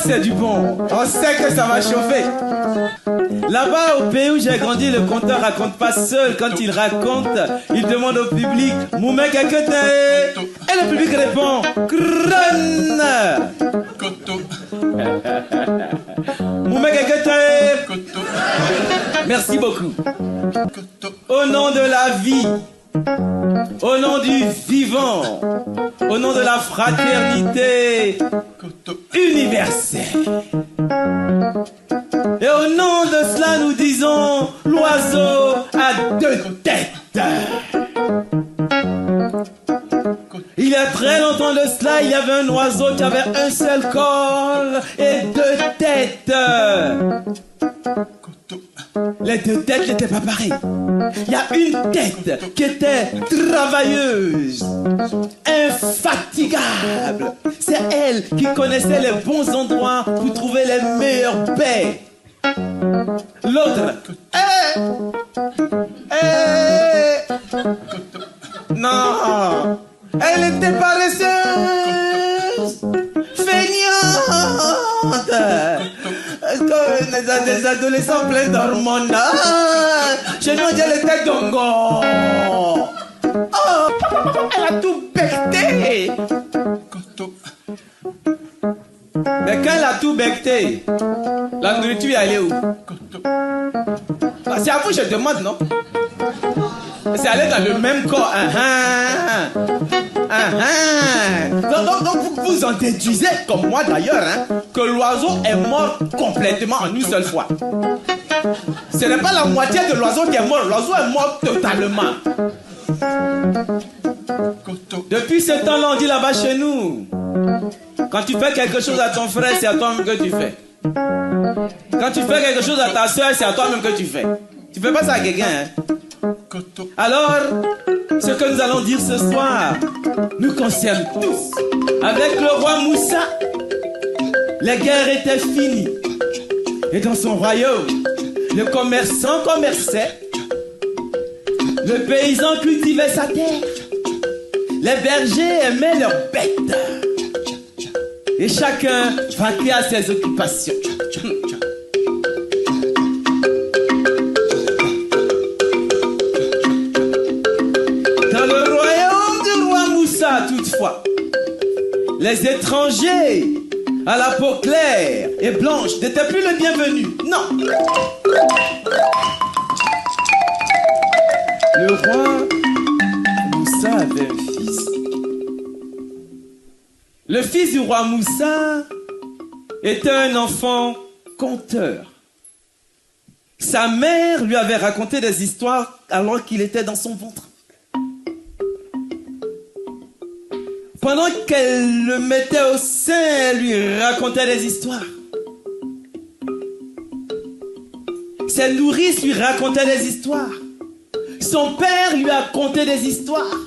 c'est du bon. On sait que ça va chauffer. Là-bas, au pays où j'ai grandi, le conteur raconte pas seul. Quand il raconte, il demande au public Moumé Kakete. Et le public répond Kran. Moumé Kakete. Merci beaucoup. Au nom de la vie, au nom du vivant, au nom de la fraternité universelle. Et au nom de cela, nous disons, l'oiseau a deux têtes. Il y a très longtemps de cela, il y avait un oiseau qui avait un seul corps et deux têtes. Les deux têtes n'étaient pas pareilles. Il y a une tête qui était travailleuse, infatigable. C'est elle qui connaissait les bons endroits pour trouver les meilleures baies. L'autre, non, elle était paresseuse, feignante, comme des adolescents pleins d'hormones. Chez nous, elle était dongo. Oh, elle a tout becté. Mais quand elle a tout becté, la nourriture est allée où? C'est à vous que je demande, non? C'est allé dans le même corps. Donc vous en déduisez, comme moi d'ailleurs, que l'oiseau est mort complètement en une seule fois. Ce n'est pas la moitié de l'oiseau qui est mort, l'oiseau est mort totalement. Depuis ce temps-là, on dit là-bas chez nous, quand tu fais quelque chose à ton frère, c'est à toi-même que tu fais. Quand tu fais quelque chose à ta soeur, c'est à toi-même que tu fais. Tu fais pas ça à quelqu'un, Alors, ce que nous allons dire ce soir nous concerne tous. Avec le roi Moussa, les guerres étaient finies. Et dans son royaume, le commerçant commerçait, le paysan cultivait sa terre, les bergers aimaient leurs bêtes. Et chacun vaquait à ses occupations. Toutefois, les étrangers à la peau claire et blanche n'étaient plus les bienvenus. Non. Le roi Moussa avait un fils. Le fils du roi Moussa était un enfant conteur. Sa mère lui avait raconté des histoires alors qu'il était dans son ventre. Pendant qu'elle le mettait au sein, elle lui racontait des histoires. Ses nourrices lui racontaient des histoires. Son père lui a conté des histoires.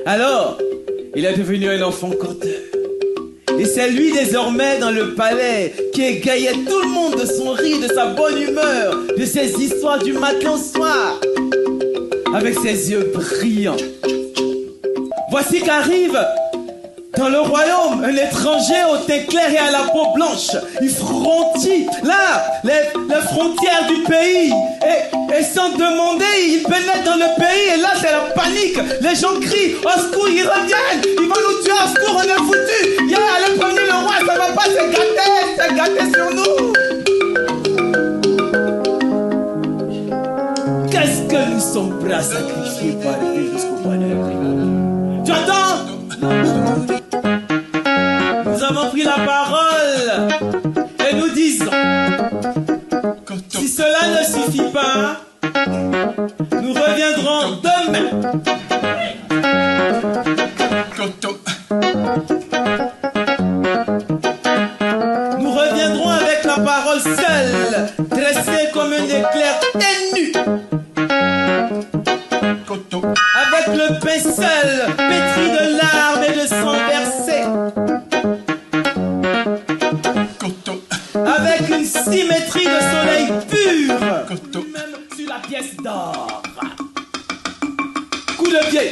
Alors, il est devenu un enfant conteur. Et c'est lui désormais dans le palais qui égayait tout le monde de son rire, de sa bonne humeur, de ses histoires du matin au soir, avec ses yeux brillants. Voici qu'arrive dans le royaume un étranger au teint clair et à la peau blanche. Il frontit là les frontières du pays et sans demander, il pénètre dans le pays et là c'est la panique. Les gens crient au secours, ils reviennent, ils vont nous tuer, au secours, on est foutus. Allez prenez le roi, ça va pas se gâter sur nous. Qu'est-ce que nous sommes prêts à sacrifier pour arriver jusqu'au bonheur? Tu entends? Nous avons pris la parole et nous disons, si cela ne suffit pas, nous reviendrons demain. Nous reviendrons avec la parole seule, dressée comme un éclair ténu. Avec le pain seul, pétri de larmes et de sang versé. Avec une symétrie de soleil pur, même sur la pièce d'or. Coup de pied,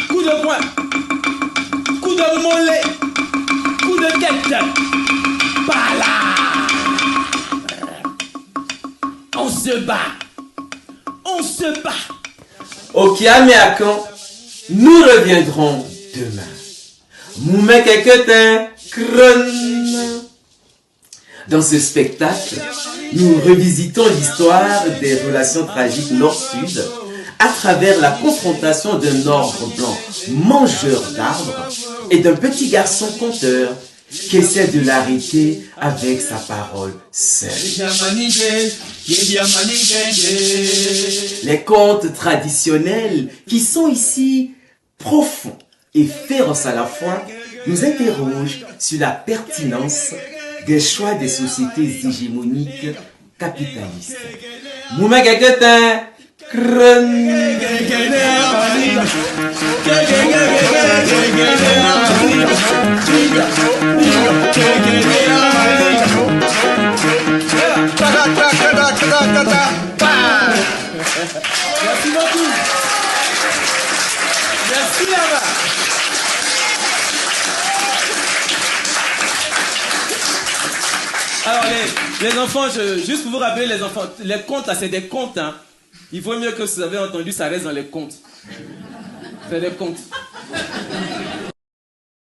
coup de poing, coup de mollet, coup de tête. Shambhala. On se bat. On se bat. Au Kiaméakan, nous reviendrons demain. Moumé Keketin, Kron. Dans ce spectacle, nous revisitons l'histoire des relations tragiques nord-sud à travers la confrontation d'un ordre blanc mangeur d'arbres et d'un petit garçon conteur qui essaie de l'arrêter avec sa parole seule. Les contes traditionnels qui sont ici profonds et féroces à la fois nous interrogent sur la pertinence des choix des sociétés hégémoniques capitalistes. Mouma Gagetin, Merci beaucoup. Merci là-bas. Alors les enfants, juste pour vous rappeler les enfants, les contes là c'est des contes hein. Il vaut mieux que vous avez entendu, ça reste dans les contes. C'est des contes.